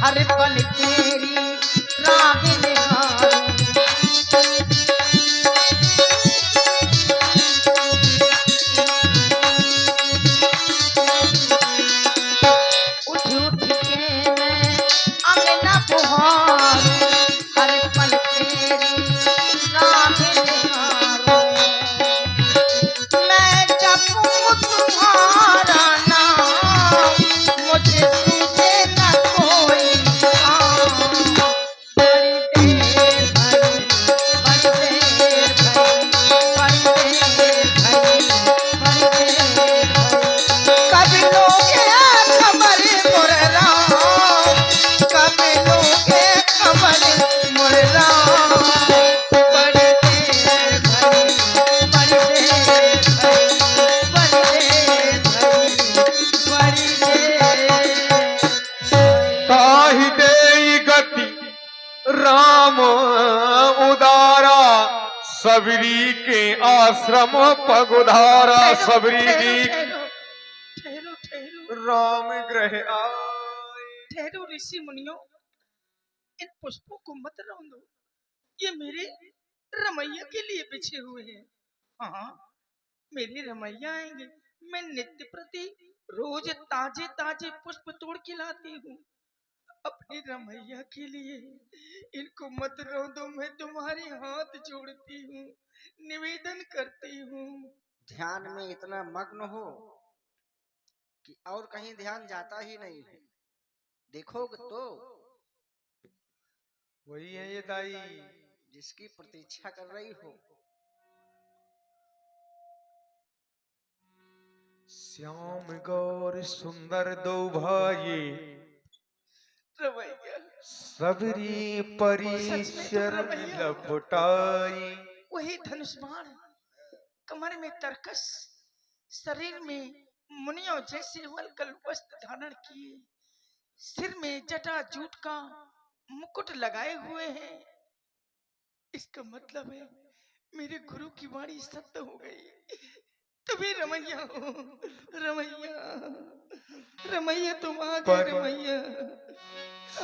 हर पल तेरी राह निहारूं। उठ उठ के मैं अंगना बुहारूं, हर पल तेरी राह निहारूं। मैं जपूं तुम्हारा नाम, मुझे सूझे न कोई सबरी के आश्रम पगुधारा सबरी जी राम ग्रह आए। ठहरो ऋषि मुनियों, इन पुष्पों को मत रौंदो, ये मेरे रमैया के लिए बिछे हुए हैं। हाँ, मेरे रमैया आएंगे, मैं नित्य प्रति रोज ताजे ताजे पुष्प तोड़ के लाती हूँ अपने रमैया के लिए। इनको मत रौंदो, मैं तुम्हारे हाथ जोड़ती हूँ, निवेदन करती हूँ। ध्यान में इतना मग्न हो कि और कहीं ध्यान जाता ही नहीं है। देखोगे तो वही है ये दाई जिसकी प्रतीक्षा कर रही हो। श्याम गौर सुंदर दो भाई, रमैया सबरी परी शरण लपटाई। वही धनुष बाण, कमर में तरकस, शरीर में मुनियों जैसे वल्कल वस्त्र धारण किए, सिर में जटा जूट का मुकुट लगाए हुए हैं। इसका मतलब है मेरे गुरु की वाणी सत्य हो गई। तुम्हें रमैया हो, रमैया रमैया, तुम आ गए रमैया,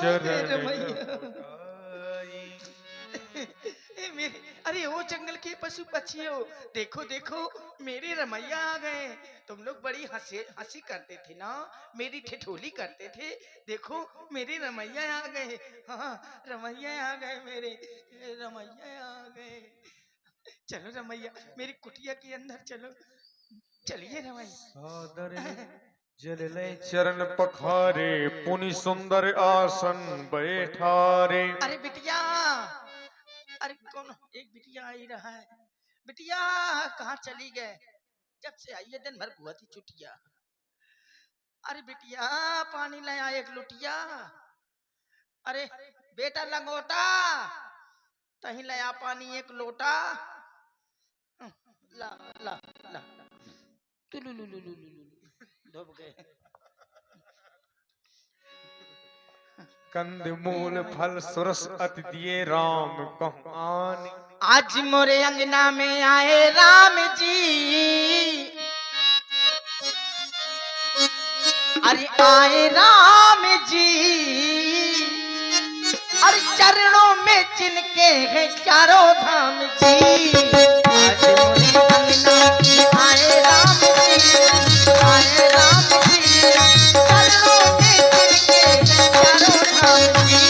रमैया। मेरे, अरे ओ जंगल के पशु पक्षियों, देखो देखो मेरे रमैया आ गए। तुम लोग बड़ी हंसी करते थे ना, मेरी ठिठोली करते थे, देखो मेरे रमैया आ गए। हाँ, रमैया आ गए, मेरे रमैया आ गए। चलो रमैया, मेरी कुटिया के अंदर चलो, चलिए रमैया। जलले चरण पखारे, पुनि सुंदर आसन बैठारे। अरे बिटिया, अरे कौन एक बिटिया आई रहा है। बिटिया कहाँ चली गए? जब से आई है दिन भर बुआ थी चुटिया। अरे बिटिया पानी ले आ एक लुटिया। अरे बेटा लंगोटा, तही ले आ पानी एक लोटा। ला ला ला डूब गए। कंदमूल फल सुरस अति दिए राम कहानी। आज मोरे अंगना में आए राम जी, अरे आए राम जी, अरे चरणों में जिनके हैं चारों धाम जी। आज मोरे अंगना में आए राम जी, आए राम जी, चरणों में जिनके हैं चारों धाम जी।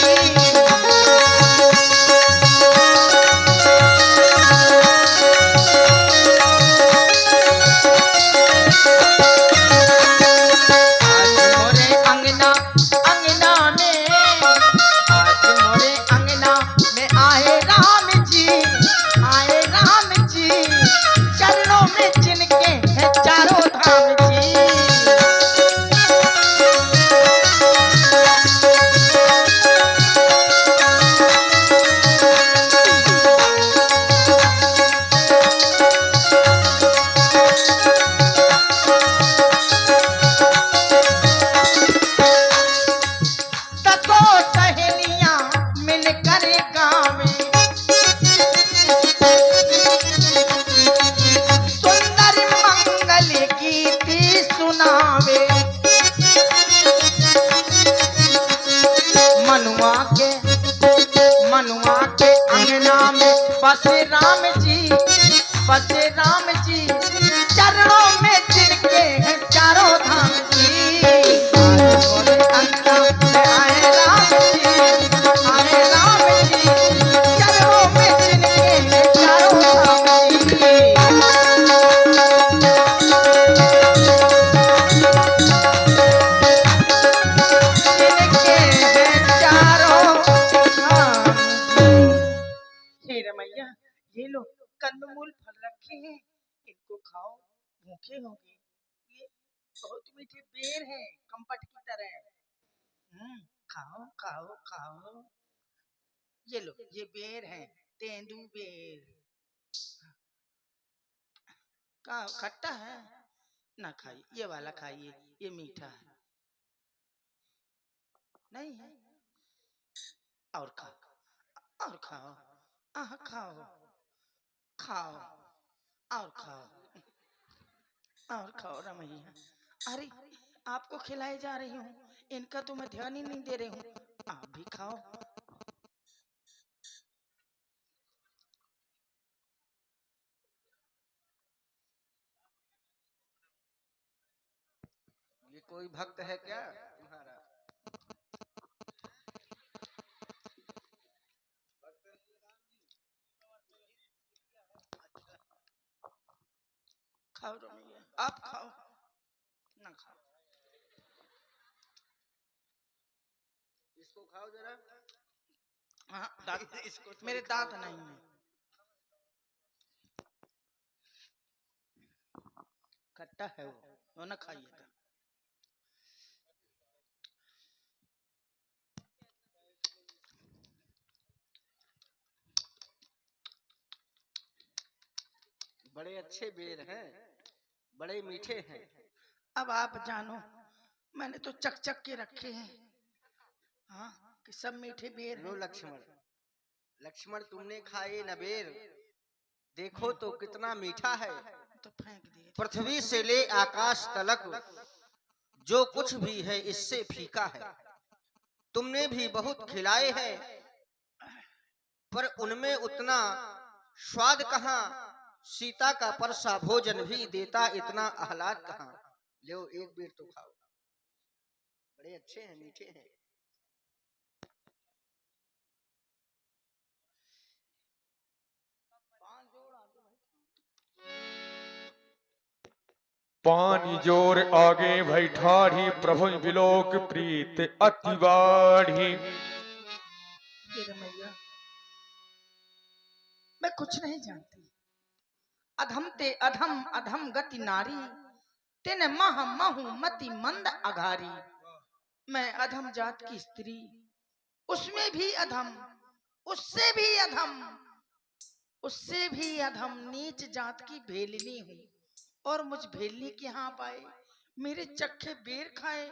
चरणों में जिनके हैं चारों धाम मीठे होंगे। ये बहुत मीठे बेर हैं, कंपट की तरह। खाओ खाओ खाओ। ये लो, ये बेर हैं, तेंदू बेर। का खट्टा है ना, खाइए ये वाला खाइए, ये मीठा है। नहीं है और खाओ और खाओ। आह खाओ खाओ और खाओ और खाओ रमैया। अरे आपको खिलाए जा रही हूँ, इनका तो मैं ध्यान ही नहीं दे रही हूँ। आप भी खाओ। ये कोई भक्त है क्या तुम्हारा? खाओ रमैया, आप खाओ ना खाओ। इसको खाओ जरा। हाँ दांत, इसको थोड़ी मेरे खाओ। दांत नहीं है। खट्टा है वो ना खाइएगा। बड़े अच्छे बेर हैं, बड़े मीठे हैं। अब आप जानो, मैंने तो चक चक के रखे हैं। हाँ कि सब मीठे बेर लो हैं। लक्ष्मण, लक्ष्मण तुमने खाए न बेर, देखो तो कितना मीठा है। तो फेंक दिए। पृथ्वी से ले आकाश तलक जो कुछ भी है इससे फीका है। तुमने भी बहुत खिलाए हैं, पर उनमें उतना स्वाद कहाँ। सीता का परसा भोजन भी देता इतना आह्लाद कहाँ। लो एक बेर तो खाओ, बड़े अच्छे हैं, मीठे हैं। पानी जोर आगे भई ठाढ़ी, प्रभु बिलोक प्रीत अति बाढ़ी। ये रमैया, मैं कुछ नहीं जानती। अधम ते अधम अधम गति नारी, तिन मह महु मति मंद अघारी। मैं अधम जात की स्त्री, उसमें भी अधम, उससे भी अधम, उससे भी अधम नीच जात की भेलनी हूँ। और मुझ भेलनी के यहाँ पाए, मेरे चखे बेर खाए।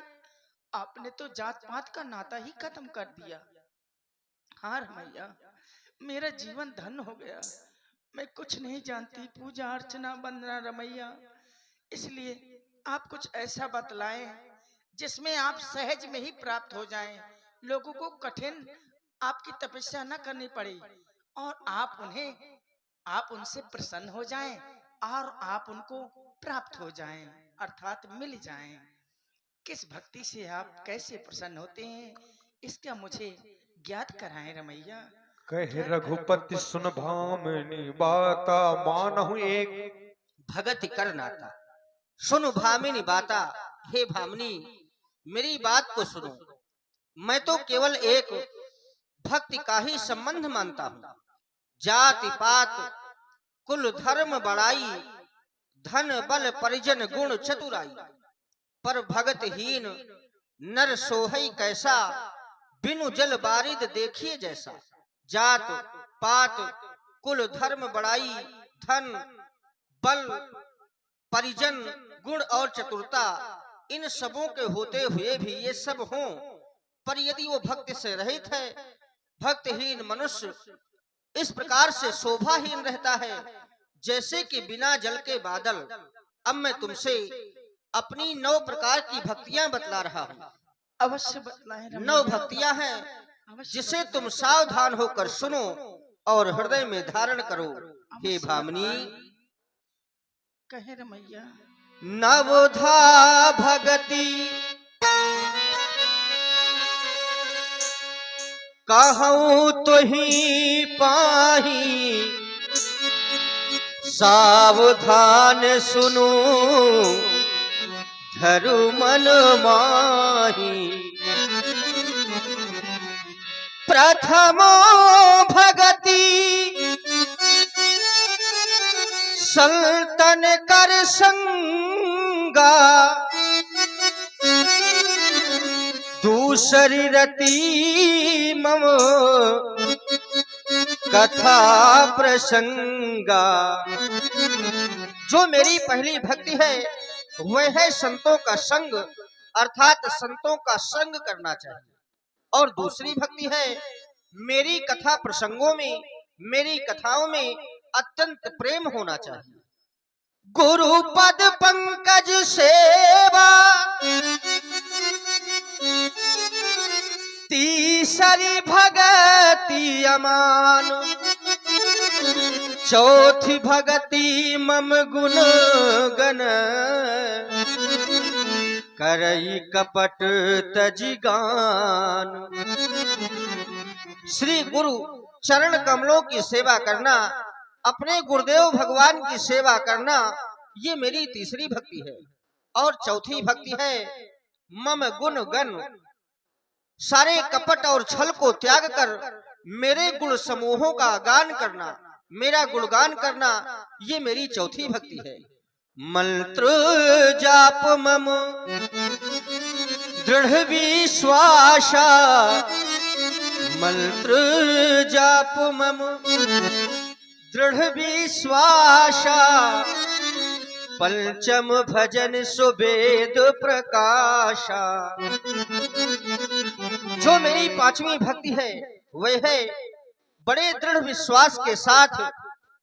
आपने तो जात पात का नाता ही खत्म कर दिया। हाँ रमैया, मेरा जीवन धन हो गया। मैं कुछ नहीं जानती पूजा अर्चना वंदना रमैया, इसलिए आप कुछ ऐसा बतलाएं जिसमें आप सहज में ही प्राप्त हो जाएं, लोगों को कठिन आपकी तपस्या न करनी पड़े, और आप उनसे प्रसन्न हो जाएं और आप उनको प्राप्त हो जाएं, अर्थात मिल जाएं। किस भक्ति से आप कैसे प्रसन्न होते हैं, इसका मुझे ज्ञात कराएं रमैया। कह रघुपति सुन भामिनी बाता, मानहु एक भगति कर नाता। सुन भामिनी बाता, हे भामिनी मेरी बात को सुनो। मैं तो केवल एक भक्ति का ही संबंध मानता हूँ। जाति पात कुल धर्म बड़ाई, धन बल परिजन गुण चतुराई। पर भगतहीन नर सोहई कैसा, बिनु जल बारिद देखिए जैसा। जात पात कुल धर्म बड़ाई, धन बल परिजन गुण और चतुरता, इन सबों के होते हुए भी ये सब हों, पर यदि वो भक्ति से रहित है, भक्तहीन मनुष्य इस प्रकार से शोभाहीन रहता है जैसे कि बिना जल के बादल। अब मैं तुमसे अपनी 9 प्रकार की भक्तियां बतला रहा हूँ। अवश्य बतलाएं 9 भक्तियां हैं जिसे तुम सावधान होकर सुनो और हृदय में धारण करो। हे भामिनी, कहे रमैया। नवधा भगति कहूँ तो ही पाही, सावधान सुनो धरु मन माही। प्रथमो भगति सल्तन कर संगा दूसरी रति मम कथा प्रसंगा। जो मेरी पहली भक्ति है वह है संतों का संग, अर्थात संतों का संग करना चाहिए। और दूसरी भक्ति है मेरी कथा प्रसंगों में, मेरी कथाओं में अत्यंत प्रेम होना चाहिए। गुरु पद पंकज सेवा तीसरी भगति अमान, चौथी भगति मम गुण गण करई कपट तजिगान। श्री गुरु चरण कमलों की सेवा करना, अपने गुरुदेव भगवान की सेवा करना, ये मेरी तीसरी भक्ति है। और चौथी भक्ति है मम गुण गण, सारे कपट और छल को त्याग कर मेरे गुण समूहों का गान करना, मेरा गुणगान करना, ये मेरी चौथी भक्ति है। मंत्र जाप मम दृढ़ विश्वासा, मंत्र जाप मम दृढ़ विश्वासा, पंचम भजन सुवेद प्रकाशा। जो मेरी पांचवी भक्ति है वह है बड़े दृढ़ विश्वास के साथ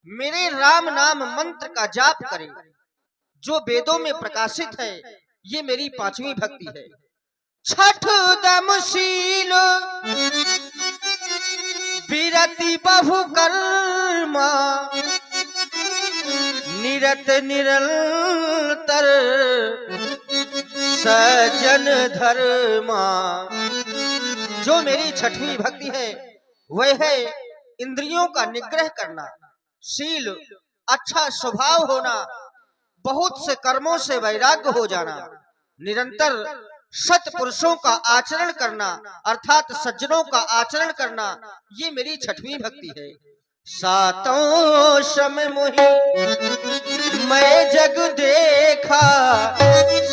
मेरे राम नाम मंत्र का जाप करें, जो वेदों में प्रकाशित है। ये मेरी पांचवी भक्ति है। छठ दमशील विरति बहु कर्मा, निरत निरंतर सजन धर्मा। जो मेरी छठवीं भक्ति है वह है इंद्रियों का निग्रह करना, शील, अच्छा स्वभाव होना, बहुत से कर्मों से वैराग्य हो जाना, निरंतर सत्पुरुषों का आचरण करना, अर्थात सज्जनों का आचरण करना, ये मेरी छठवीं भक्ति है। सातों सम मोहि मैं जग देखा,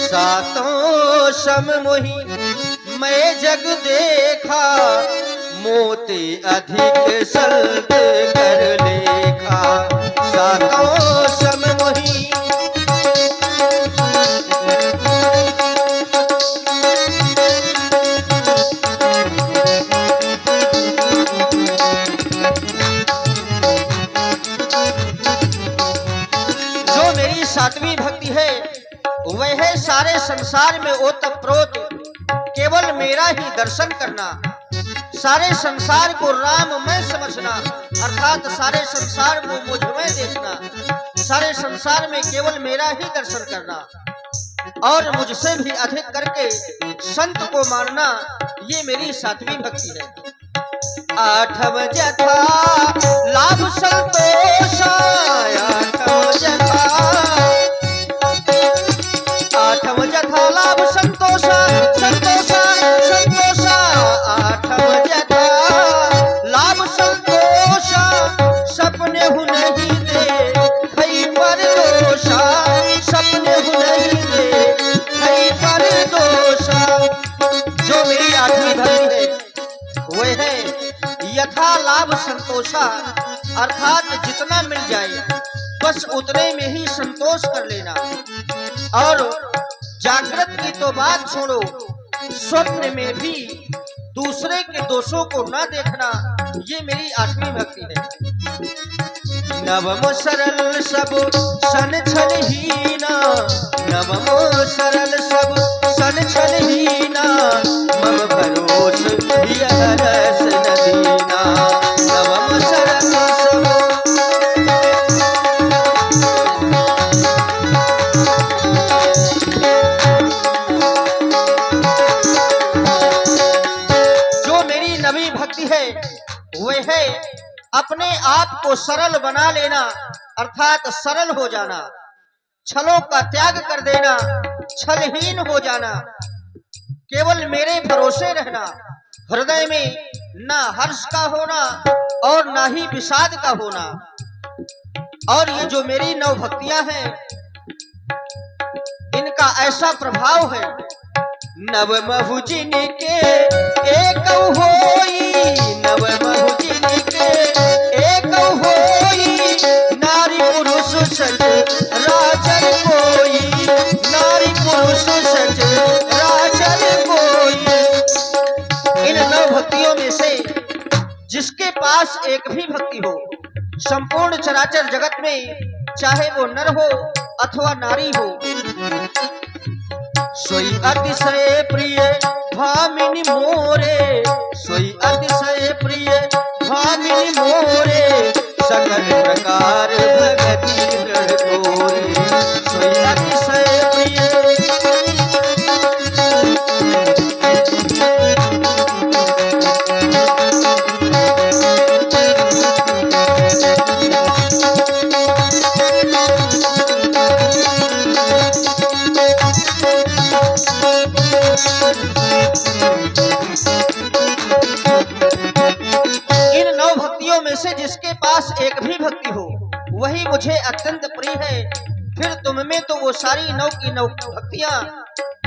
सातों सम मोहि मैं जग देखा, मोती अधिक सल्त कर लेखा। सातों सम मोहि सातवीं भक्ति है वह है सारे संसार में ओतप्रोत केवल मेरा ही दर्शन करना, सारे संसार को राम में समझना, अर्थात सारे संसार को मुझ में देखना, सारे संसार में केवल मेरा ही दर्शन करना और मुझसे भी अधिक करके संत को मानना, ये मेरी सातवीं भक्ति है। आठव जथा लाभ संतोष, आठव जथा लाभ संतोष, संतोष संतोष, आठव जथा लाभ संतोष, सपने हु नहीं दे खई पर दोषा, सपने हु नहीं दे खई पर दोषा। जो मेरी आठवीं भक्ति है वह है यथा लाभ संतोषा, अर्थात जितना मिल जाए बस उतने में ही संतोष कर लेना। और जागृत की तो बात छोड़ो, स्वप्न में भी दूसरे के दोषों को न देखना, ये मेरी आठवीं भक्ति है। नवम सरल सब सन छल हीना, नवम सरल सब सन छल हीना, मम भरोस यह रस नदीना। नवम सरल सब है वह है अपने आप को सरल बना लेना, अर्थात सरल हो जाना, छलों का त्याग कर देना, छलहीन हो जाना, केवल मेरे भरोसे रहना, हृदय में ना हर्ष का होना और ना ही विषाद का होना। और ये जो मेरी नव भक्तियां हैं, इनका ऐसा प्रभाव है। नव महुजिन के एक होई, नव महुजिन के एक होई, नारी पुरुष सच राजन कोई, नारी पुरुष सच राजन कोई। इन नव भक्तियों में से जिसके पास एक भी भक्ति हो, संपूर्ण चराचर जगत में, चाहे वो नर हो अथवा नारी हो, सोई अतिशय प्रिय भामिनी मोरे, सोई अतिशय प्रिय भामिनी मोरे, सकल प्रकार भगति दृढ़ तोरे, सोई अतिशय प्रिय। से जिसके पास एक भी भक्ति हो, वही मुझे अत्यंत प्रिय है। फिर तुम में तो वो सारी नौ की नौ भक्तियां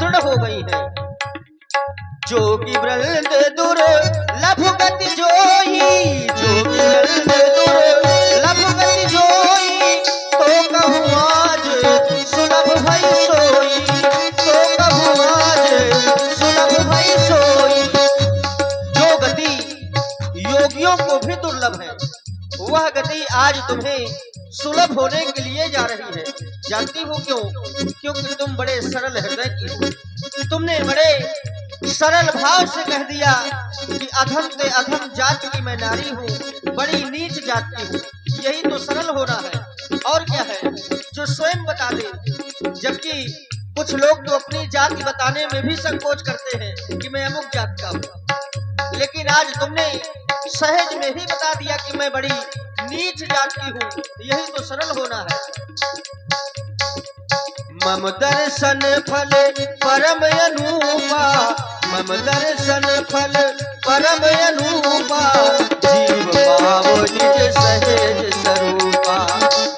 दृढ़ हो गई हैं। जोगी वृंद दुर लभ गति जोई, जोगी वृंद दुर लभ गति जोई, तो कहूँ आज सुलभ भई सोई, तो कहूँ आज सुलभ भई सोई। जो गति योगियों को भी दुर्लभ है, वह गति आज तुम्हें सुलभ होने के लिए जा रही है। जानती हो क्यों? क्योंकि तुम बड़े सरल हृदय की हो। तुमने बड़े सरल भाव से कह दिया कि अधम से अधम जात की मैं नारी हूँ, बड़ी नीच जात की हूँ। यही तो सरल होना है। और क्या है जो स्वयं बता दे। जबकि कुछ लोग तो अपनी जाति बताने में भी संकोच करते हैं कि मैं अमुक जात का हूँ, लेकिन आज तुमने सहज में ही बता दिया कि मैं बड़ी नीच जात की हूँ। यही तो सरल होना है। मम दर्शन फल परम अनूपा, मम दर्शन फल परम अनूपा, जीव पावो निज सहेज स्वरूपा,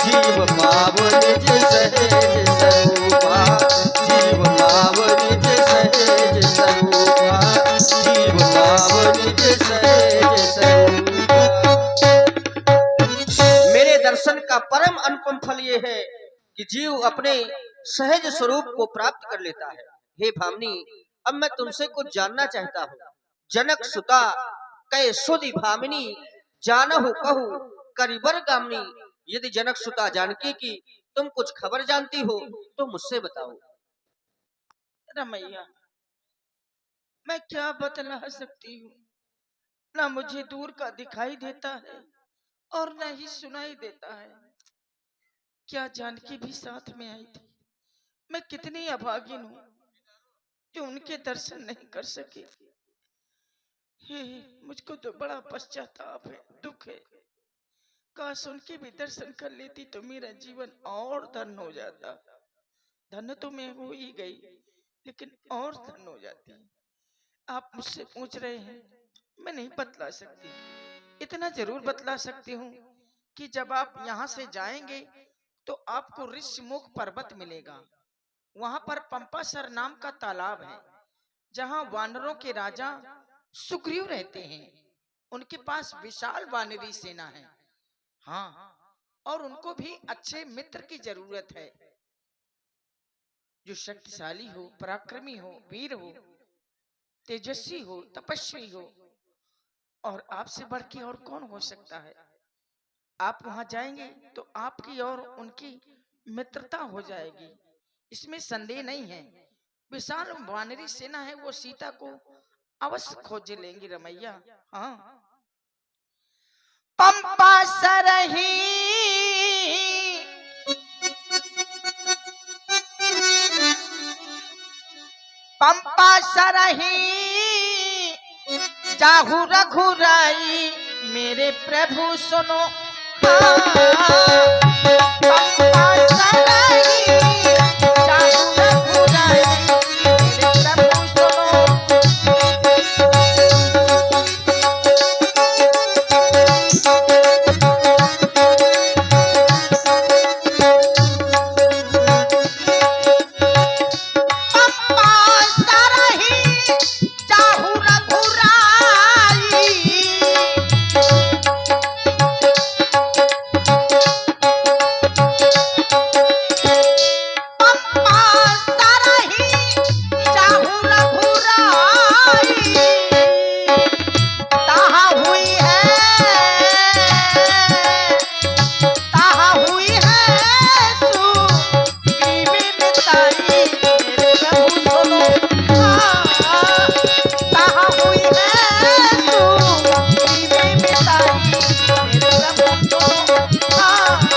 जीव पावो निज सहेज स्वरूपा, जीव पावो निज सहेज स्वरूपा, जीव पावो निज सहेज स्वरूपा। मेरे दर्शन का परम अनुपम फल ये है कि जीव अपने सहज स्वरूप को प्राप्त कर लेता है। हे भामिनी, अब मैं तुमसे कुछ जानना चाहता हूँ। जनक सुता कै सुधि भामिनी, जानहु कहू करिबर गामिनी। यदि जनक सुता जानकी की तुम कुछ खबर जानती हो तो मुझसे बताओ। रमैया, मैं क्या बतला सकती हूँ? ना मुझे दूर का दिखाई देता है और न ही सुनाई देता है। क्या जानकी भी साथ में आई थी? मैं कितनी अभागिन हूँ जो उनके दर्शन नहीं कर सकी। हे, मुझको तो बड़ा पश्चाताप है, दुख है। काश उनके भी दर्शन कर लेती तो मेरा जीवन और धन्य हो जाता। धन्य तो मैं हो ही गई, लेकिन और धन्य हो जाती। आप मुझसे पूछ रहे हैं, मैं नहीं बतला सकती। इतना जरूर बतला सकती हूँ कि जब आप यहाँ से जाएंगे तो आपको ऋषिमुख पर्वत मिलेगा। वहां पर पंपासर नाम का तालाब है, जहां वानरों के राजा सुग्रीव रहते हैं। उनके पास विशाल वानरी सेना है। हाँ, और उनको भी अच्छे मित्र की जरूरत है, जो शक्तिशाली हो, पराक्रमी हो, वीर हो, तेजस्वी हो, तपस्वी हो। और आपसे बढ़ के और कौन हो सकता है? आप वहां जाएंगे तो आपकी और उनकी मित्रता हो जाएगी, इसमें संदेह नहीं है। विशाल वानरी सेना है, वो सीता को अवश्य खोज लेंगी रमैया। हाँ, पंपा सरही पंपा सरही जाहु रघुराई, मेरे प्रभु सुनो। पंपा सरही